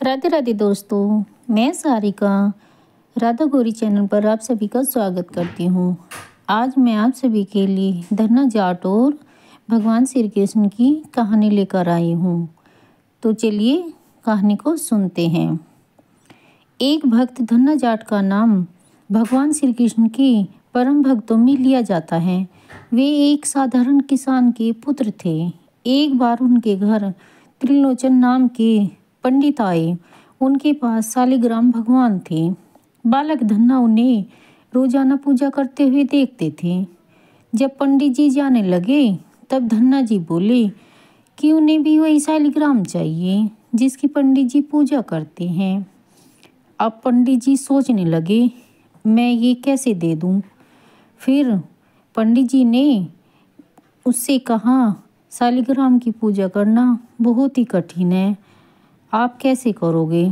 राधे राधे दोस्तों, मैं सारिका राधा गौरी चैनल पर आप सभी का स्वागत करती हूँ। आज मैं आप सभी के लिए धन्ना जाट और भगवान श्री कृष्ण की कहानी लेकर आई हूँ। तो चलिए कहानी को सुनते हैं। एक भक्त धन्ना जाट का नाम भगवान श्री कृष्ण के परम भक्तों में लिया जाता है। वे एक साधारण किसान के पुत्र थे। एक बार उनके घर त्रिलोचन नाम के पंडित आए। उनके पास शालिग्राम भगवान थे। बालक धन्ना उन्हें रोजाना पूजा करते हुए देखते थे। जब पंडित जी जाने लगे तब धन्ना जी बोले कि उन्हें भी वही शालिग्राम चाहिए जिसकी पंडित जी पूजा करते हैं। अब पंडित जी सोचने लगे, मैं ये कैसे दे दूं? फिर पंडित जी ने उससे कहा, शालिग्राम की पूजा करना बहुत ही कठिन है, आप कैसे करोगे?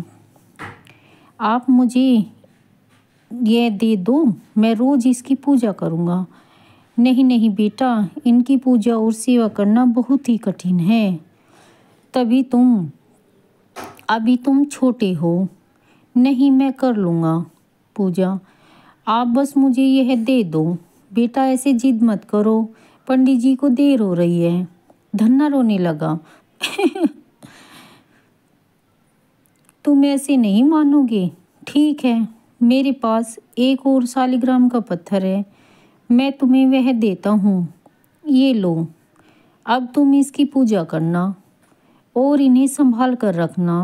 आप मुझे यह दे दो, मैं रोज इसकी पूजा करूँगा। नहीं नहीं बेटा, इनकी पूजा और सेवा करना बहुत ही कठिन है। अभी तुम छोटे हो। नहीं, मैं कर लूँगा पूजा, आप बस मुझे यह दे दो। बेटा ऐसे जिद मत करो, पंडित जी को देर हो रही है। धन्ना रोने लगा। तुम ऐसे नहीं मानोगे। ठीक है, मेरे पास एक और शालिग्राम का पत्थर है, मैं तुम्हें वह देता हूँ। ये लो, अब तुम इसकी पूजा करना और इन्हें संभाल कर रखना।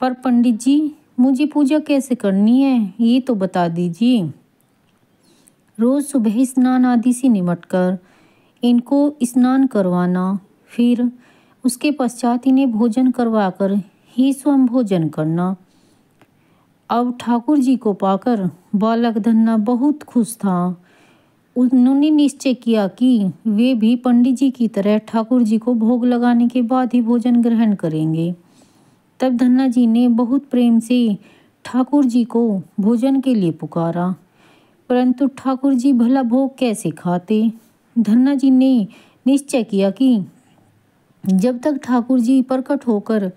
पर पंडित जी, मुझे पूजा कैसे करनी है ये तो बता दीजिए। रोज सुबह स्नान आदि से निमटकर इनको स्नान करवाना, फिर उसके पश्चात इन्हें भोजन करवाकर ही स्वयं भोजन करना। अब ठाकुर जी को पाकर बालक धन्ना बहुत खुश था। उन्होंने निश्चय किया कि वे भी पंडित जी की तरह ठाकुर जी को भोग लगाने के बाद ही भोजन ग्रहण करेंगे। तब धन्ना जी ने बहुत प्रेम से ठाकुर जी को भोजन के लिए पुकारा, परंतु ठाकुर जी भला भोग कैसे खाते? धन्ना जी ने निश्चय किया कि जब तक ठाकुर जी प्रकट होकर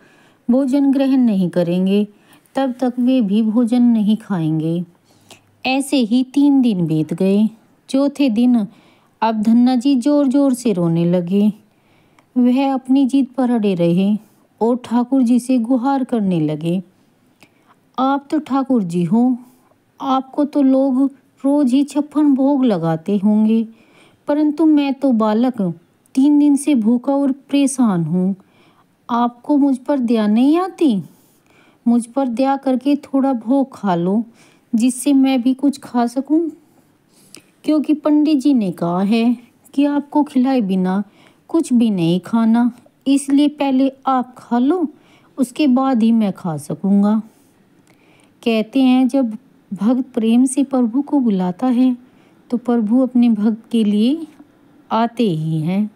भोजन ग्रहण नहीं करेंगे तब तक वे भी भोजन नहीं खाएंगे। ऐसे ही 3 दिन बीत गए। चौथे दिन अब धन्ना जी जोर जोर से रोने लगे। वह अपनी जिद पर अड़े रहे और ठाकुर जी से गुहार करने लगे। आप तो ठाकुर जी हो, आपको तो लोग रोज ही 56 भोग लगाते होंगे, परंतु मैं तो बालक 3 दिन से भूखा और परेशान हूँ। आपको मुझ पर दया नहीं आती? मुझ पर दया करके थोड़ा भोग खा लो, जिससे मैं भी कुछ खा सकूं। क्योंकि पंडित जी ने कहा है कि आपको खिलाए बिना कुछ भी नहीं खाना, इसलिए पहले आप खा लो, उसके बाद ही मैं खा सकूंगा। कहते हैं जब भक्त प्रेम से प्रभु को बुलाता है तो प्रभु अपने भक्त के लिए आते ही हैं,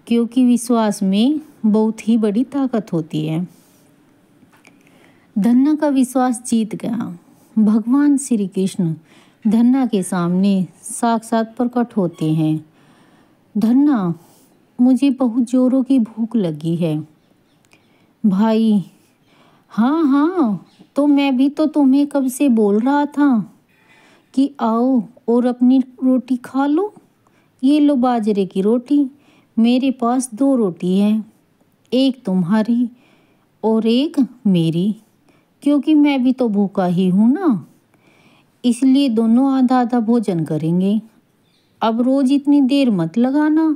क्योंकि विश्वास में बहुत ही बड़ी ताकत होती है। धन्ना का विश्वास जीत गया। भगवान श्री कृष्ण धन्ना के सामने साक्षात प्रकट होते हैं। धन्ना, मुझे बहुत जोरों की भूख लगी है। भाई, हाँ हाँ, तो मैं भी तो तुम्हें कब से बोल रहा था कि आओ और अपनी रोटी खा लो। ये लो बाजरे की रोटी, मेरे पास 2 रोटी है, एक तुम्हारी और एक मेरी, क्योंकि मैं भी तो भूखा ही हूँ ना, इसलिए दोनों आधा आधा भोजन करेंगे। अब रोज इतनी देर मत लगाना,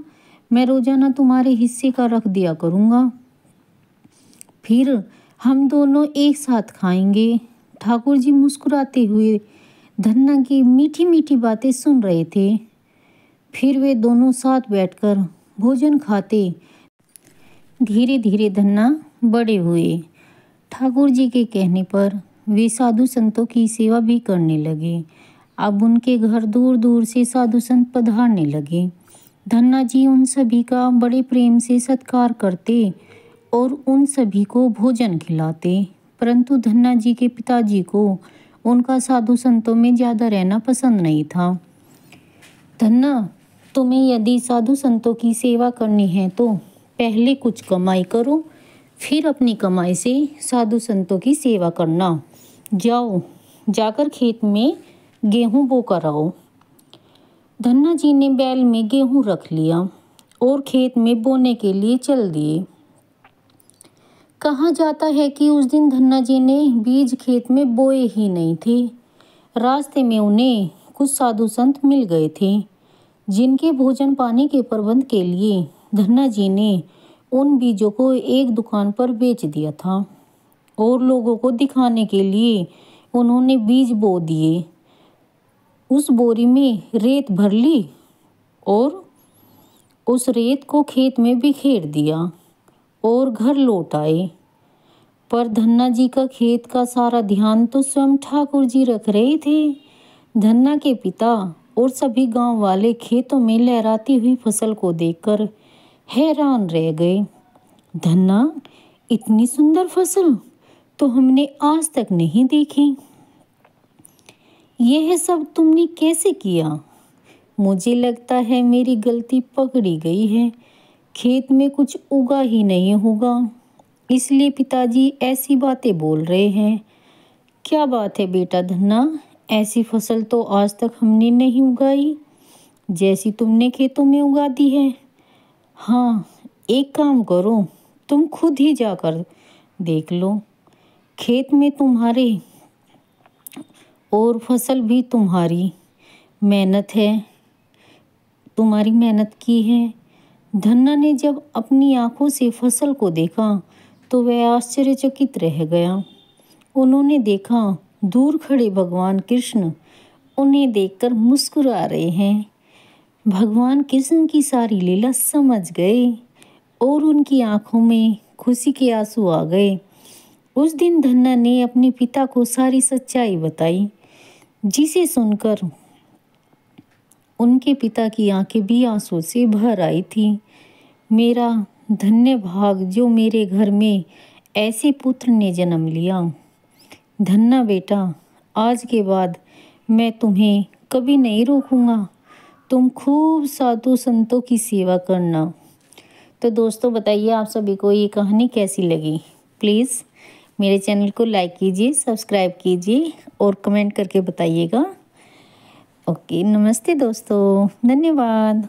मैं रोजाना तुम्हारे हिस्से का रख दिया करूँगा, फिर हम दोनों एक साथ खाएंगे। ठाकुर जी मुस्कुराते हुए धन्ना की मीठी मीठी बातें सुन रहे थे। फिर वे दोनों साथ बैठकर भोजन खाते। धीरे धीरे धन्ना बड़े हुए। ठाकुर जी के कहने पर वे साधु संतों की सेवा भी करने लगे। अब उनके घर दूर दूर से साधु संत पधारने लगे। धन्ना जी उन सभी का बड़े प्रेम से सत्कार करते और उन सभी को भोजन खिलाते, परंतु धन्ना जी के पिताजी को उनका साधु संतों में ज़्यादा रहना पसंद नहीं था। धन्ना, तुम्हें यदि साधु संतों की सेवा करनी है तो पहले कुछ कमाई करो, फिर अपनी कमाई से साधु संतों की सेवा करना। जाओ, जाकर खेत में गेहूं बो कर आओ। धन्ना जी ने बैल में गेहूं रख लिया और खेत में बोने के लिए चल दिए। कहा जाता है कि उस दिन धन्ना जी ने बीज खेत में बोए ही नहीं थे। रास्ते में उन्हें कुछ साधु संत मिल गए थे, जिनके भोजन पानी के प्रबंध के लिए धन्ना जी ने उन बीजों को एक दुकान पर बेच दिया था और लोगों को दिखाने के लिए उन्होंने बीज बो दिए। उस बोरी में रेत भर ली और उस रेत को खेत में बिखेर दिया और घर लौट आए। पर धन्ना जी का खेत का सारा ध्यान तो स्वयं ठाकुर जी रख रहे थे। धन्ना के पिता और सभी गांव वाले खेतों में लहराती हुई फसल को देखकर हैरान रह गए। धन्ना, इतनी सुंदर फसल तो हमने आज तक नहीं देखी। यह सब तुमने कैसे किया? मुझे लगता है मेरी गलती पकड़ी गई है। खेत में कुछ उगा ही नहीं होगा, इसलिए पिताजी ऐसी बातें बोल रहे हैं। क्या बात है बेटा धन्ना, ऐसी फसल तो आज तक हमने नहीं उगाई जैसी तुमने खेतों में उगा दी है। हाँ, एक काम करो, तुम खुद ही जाकर देख लो। खेत में तुम्हारे और फसल भी तुम्हारी मेहनत है, तुम्हारी मेहनत की है। धन्ना ने जब अपनी आंखों से फसल को देखा तो वह आश्चर्यचकित रह गया। उन्होंने देखा दूर खड़े भगवान कृष्ण उन्हें देखकर मुस्कुरा रहे हैं। भगवान कृष्ण की सारी लीला समझ गए और उनकी आंखों में खुशी के आंसू आ गए। उस दिन धन्ना ने अपने पिता को सारी सच्चाई बताई, जिसे सुनकर उनके पिता की आंखें भी आंसू से भर आई थी। मेरा धन्य भाग जो मेरे घर में ऐसे पुत्र ने जन्म लिया। धन्ना बेटा, आज के बाद मैं तुम्हें कभी नहीं रोकूंगा। तुम खूब साधु संतों की सेवा करना। तो दोस्तों, बताइए आप सभी को ये कहानी कैसी लगी। प्लीज़ मेरे चैनल को लाइक कीजिए, सब्सक्राइब कीजिए और कमेंट करके बताइएगा। ओके, नमस्ते दोस्तों, धन्यवाद।